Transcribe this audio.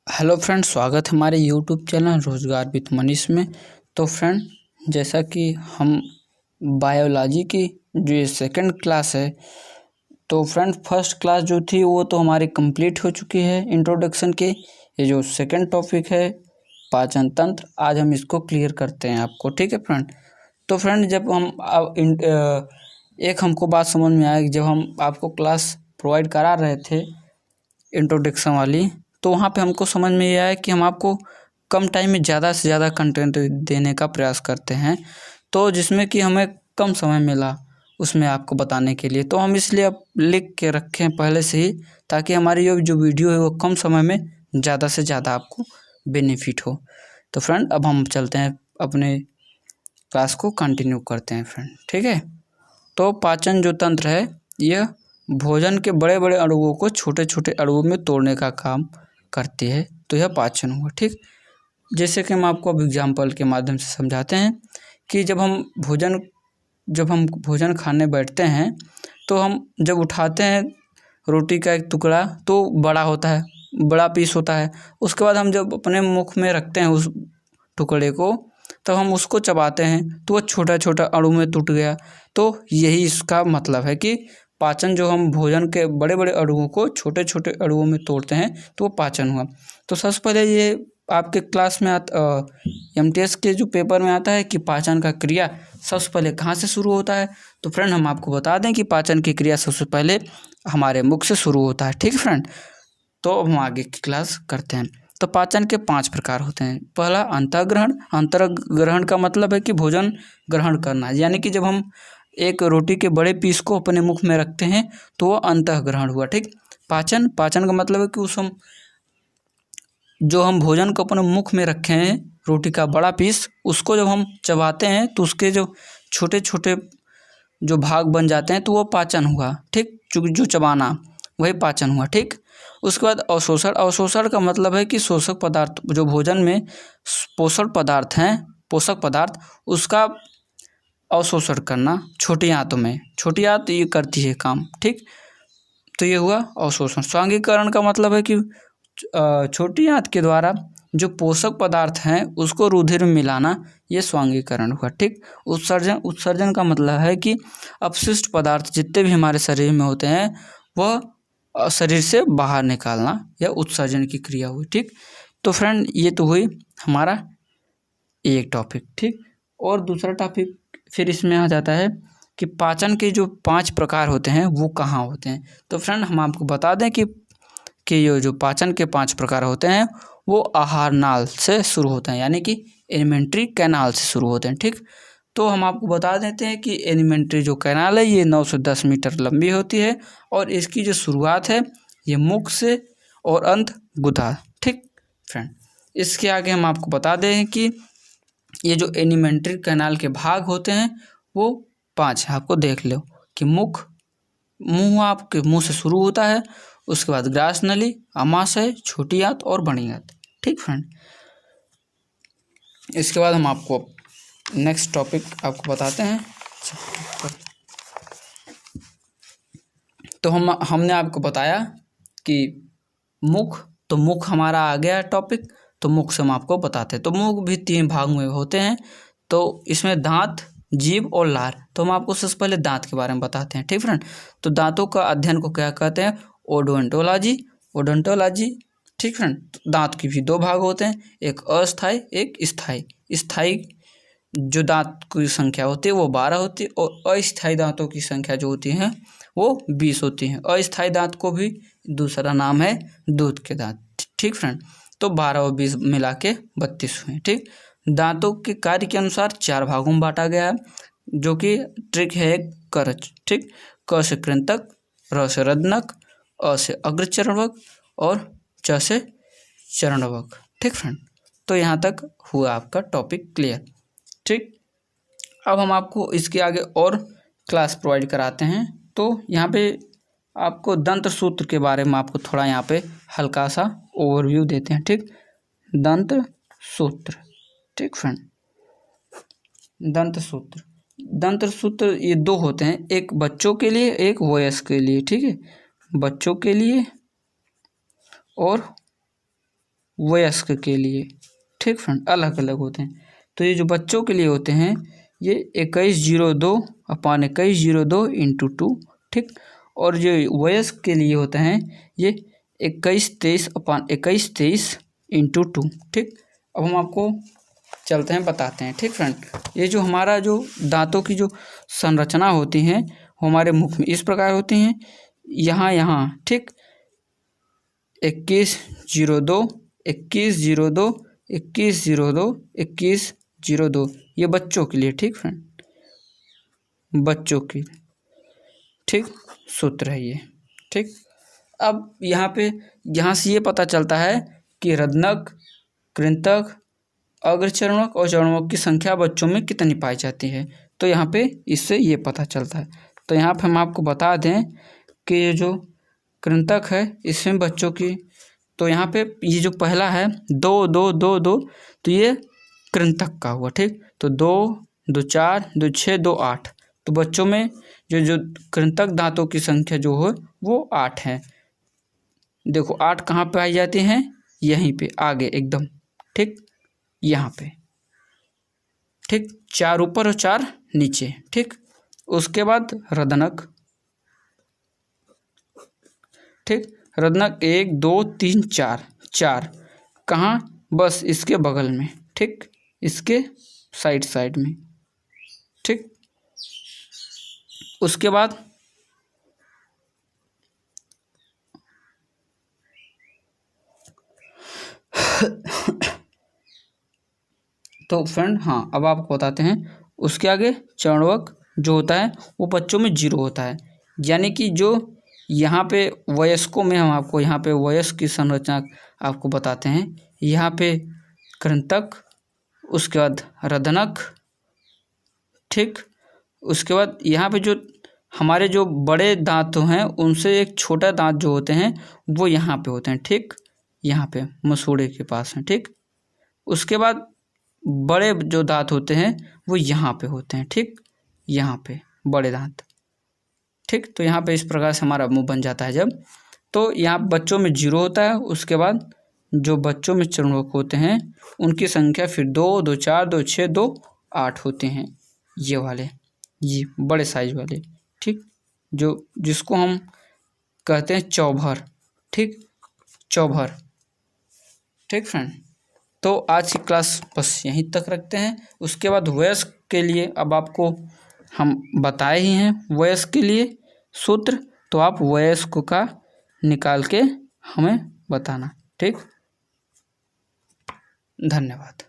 Hello friend, स्वागत है हमारे यूट्यूब चैनल रोजगार विद मनीष में। तो फ्रेंड, जैसा कि हम बायोलॉजी की जो ये सेकंड क्लास है, तो फ्रेंड फर्स्ट क्लास जो थी वो तो हमारी कंप्लीट हो चुकी है इंट्रोडक्शन की। ये जो सेकंड टॉपिक है पाचन तंत्र, आज हम इसको क्लियर करते हैं आपको। ठीक है फ्रेंड। तो फ्रेंड, जब हम एक हमको बात समझ में आया कि जब हम आपको क्लास प्रोवाइड करा रहे थे इंट्रोडक्शन वाली, तो वहाँ पे हमको समझ में ये आया कि हम आपको कम टाइम में ज़्यादा से ज़्यादा कंटेंट देने का प्रयास करते हैं, तो जिसमें कि हमें कम समय मिला उसमें आपको बताने के लिए, तो हम इसलिए अब लिख के रखें पहले से ही, ताकि हमारी जो वीडियो है वो कम समय में ज़्यादा से ज़्यादा आपको बेनिफिट हो। तो फ्रेंड, अब हम चलते हैं अपने क्लास को कंटिन्यू करते हैं फ्रेंड। ठीक है। तो पाचन जो तंत्र है, यह भोजन के बड़े बड़े अणुओं को छोटे छोटे अणुओं में तोड़ने का काम करती है, तो यह पाचन हुआ। ठीक। जैसे कि हम आपको अब एग्जाम्पल के माध्यम से समझाते हैं कि जब हम भोजन खाने बैठते हैं, तो हम जब उठाते हैं रोटी का एक टुकड़ा, तो बड़ा होता है, बड़ा पीस होता है। उसके बाद हम जब अपने मुख में रखते हैं उस टुकड़े को, तब हम उसको चबाते हैं, तो वह छोटा छोटा अणु में टूट गया। तो यही इसका मतलब है कि पाचन, जो हम भोजन के बड़े बड़े अणुओं को छोटे छोटे अणुओं में तोड़ते हैं, तो वो पाचन हुआ। तो सबसे पहले ये आपके क्लास में MTS के जो पेपर में आता है कि पाचन का क्रिया सबसे पहले कहाँ से शुरू होता है। तो फ्रेंड, हम आपको बता दें कि पाचन की क्रिया सबसे पहले हमारे मुख से शुरू होता है। ठीक है फ्रेंड। तो हम आगे की क्लास करते हैं। तो पाचन के 5 प्रकार होते हैं। पहला अंतःग्रहण। अंतःग्रहण का मतलब है कि भोजन ग्रहण करना, यानी कि जब हम एक रोटी के बड़े पीस को अपने मुख में रखते हैं, तो वो अंतःग्रहण हुआ। ठीक। पाचन का मतलब है कि जो हम भोजन को अपने मुख में रखे हैं, रोटी का बड़ा पीस, उसको जब हम चबाते हैं तो उसके जो छोटे छोटे जो भाग बन जाते हैं, तो वो पाचन हुआ। ठीक। जो चबाना, वही पाचन हुआ। ठीक। उसके बाद अवशोषण। अवशोषण का मतलब है कि शोषक पदार्थ, जो भोजन में पोषक पदार्थ उसका अवशोषण करना छोटी आंतों में। छोटी आंत ये करती है काम। ठीक। तो ये हुआ अवशोषण। स्वांगीकरण का मतलब है कि छोटी आंत के द्वारा जो पोषक पदार्थ हैं उसको रुधिर में मिलाना, ये स्वांगीकरण हुआ। ठीक। उत्सर्जन का मतलब है कि अपशिष्ट पदार्थ जितने भी हमारे शरीर में होते हैं, वह शरीर से बाहर निकालना, यह उत्सर्जन की क्रिया हुई। ठीक। तो फ्रेंड, ये तो हुई हमारा एक टॉपिक। ठीक। और दूसरा टॉपिक फिर इसमें आ जाता है कि पाचन के जो 5 प्रकार होते हैं वो कहाँ होते हैं। तो फ्रेंड, हम आपको बता दें कि ये जो पाचन के 5 प्रकार होते हैं वो आहार नाल से शुरू होते हैं, यानी कि एलिमेंट्री कैनाल से शुरू होते हैं। ठीक। तो हम आपको बता देते हैं कि एलिमेंट्री जो कैनाल है ये 9 से 10 मीटर लंबी होती है, और इसकी जो शुरुआत है ये मुख से और अंत गुदा। ठीक फ्रेंड। इसके आगे हम आपको बता दें कि ये जो एलिमेंट्री कैनाल के भाग होते हैं वो 5 है। आपको देख लो कि मुंह आपके मुंह से शुरू होता है, उसके बाद ग्रास नली, आमाशय, छोटी आंत और बड़ी आंत। ठीक फ्रेंड। इसके बाद हम आपको नेक्स्ट टॉपिक आपको बताते हैं। तो हमने आपको बताया कि मुख हमारा आ गया टॉपिक। तो मुख से हम आपको बताते हैं। तो मुख भी 3 भाग में होते हैं। तो इसमें दांत, जीभ और लार। तो हम आपको सबसे पहले दांत के बारे में बताते हैं। ठीक फ्रेंड। तो दांतों का अध्ययन को क्या कहते हैं? ओडोंटोलॉजी। ठीक फ्रेंड। दांत की भी 2 भाग होते हैं, एक अस्थाई, एक स्थाई। स्थाई जो दांत की संख्या होती है वो 12 होती है, और अस्थाई दांतों की संख्या जो होती है वो 20 होती हैं। अस्थाई दांत को भी दूसरा नाम है दूध के दांत। ठीक फ्रेंड। तो 12 और 20 मिला के 32 हुए। ठीक। दांतों के कार्य के अनुसार 4 भागों में बांटा गया है, जो कि ट्रिक है करच। ठीक। क से कृंतक, र से रदनक, अ से अग्रचरणवक और च से चरणवक। ठीक फ्रेंड। तो यहाँ तक हुआ आपका टॉपिक क्लियर। ठीक। अब हम आपको इसके आगे और क्लास प्रोवाइड कराते हैं। तो यहाँ पे आपको दंत सूत्र के बारे में आपको थोड़ा यहाँ पे हल्का सा ओवरव्यू देते हैं। ठीक। दंत सूत्र। ठीक फ्रेंड। दंत सूत्र ये 2 होते हैं, एक बच्चों के लिए, एक वयस्क के लिए। ठीक है। बच्चों के लिए और वयस्क के लिए। ठीक फ्रेंड, अलग अलग होते हैं। तो ये जो बच्चों के लिए होते हैं ये 2102/2102 × 2। ठीक, और जो वयस्क के लिए होते हैं ये 2123/2123 × 2। ठीक, अब हम आपको चलते हैं बताते हैं। ठीक फ्रेंड, ये जो हमारा जो दांतों की जो संरचना होती है हमारे मुख में इस प्रकार होती हैं। यहाँ ठीक 2102 2102 2102 2102 ये बच्चों के लिए। ठीक फ्रेंड, बच्चों की ठीक सूत्र है ये। ठीक, अब यहाँ से ये पता चलता है कि रदनक, कृंतक, अग्रचर्मक और चर्मक की संख्या बच्चों में कितनी पाई जाती है। तो यहाँ पे इससे ये पता चलता है। तो यहाँ पे हम आपको बता दें कि ये जो कृंतक है इसमें बच्चों की, तो यहाँ पे ये जो पहला है 2 2 2 2 तो ये कृंतक का हुआ। ठीक, तो 2 2 4 2 6 2 8 तो बच्चों में जो कृंतक दांतों की संख्या जो है वो 8 है। देखो 8 कहाँ पे पाई जाती हैं, यहीं पे आगे एकदम। ठीक, यहाँ पे। ठीक, 4 ऊपर और 4 नीचे। ठीक, उसके बाद रदनक। ठीक, रदनक 1 2 3 4 कहाँ, बस इसके बगल में। ठीक, इसके साइड में। ठीक, उसके बाद तो फ्रेंड हाँ, अब आपको बताते हैं उसके आगे चर्णवक जो होता है वो बच्चों में 0 होता है। यानी कि जो यहाँ पे वयस्कों में हम आपको यहाँ पे वयस्क की संरचना आपको बताते हैं। यहाँ पे कृंतक, उसके बाद रदनक। ठीक, उसके बाद यहाँ पे जो हमारे जो बड़े दांत हैं उनसे एक छोटा दांत जो होते हैं वो यहाँ पे होते हैं। ठीक, यहाँ पे मसूड़े के पास हैं। ठीक, उसके बाद बड़े जो दांत होते हैं वो यहाँ पे होते हैं। ठीक, यहाँ पे बड़े दांत। ठीक, तो यहाँ पे इस प्रकार से हमारा मुंह बन जाता है जब। तो यहाँ बच्चों में 0 होता है। उसके बाद जो बच्चों में चर्णवक होते हैं उनकी संख्या फिर 2 2 4 2 6 2 8 होते हैं। ये वाले, ये बड़े साइज वाले। ठीक, जो जिसको हम कहते हैं चौभर। ठीक, चौभर। ठीक फ्रेंड, तो आज की क्लास बस यहीं तक रखते हैं। उसके बाद वयस्क के लिए अब आपको हम बताए ही हैं वयस्क के लिए सूत्र, तो आप वयस्क का निकाल के हमें बताना। ठीक, धन्यवाद।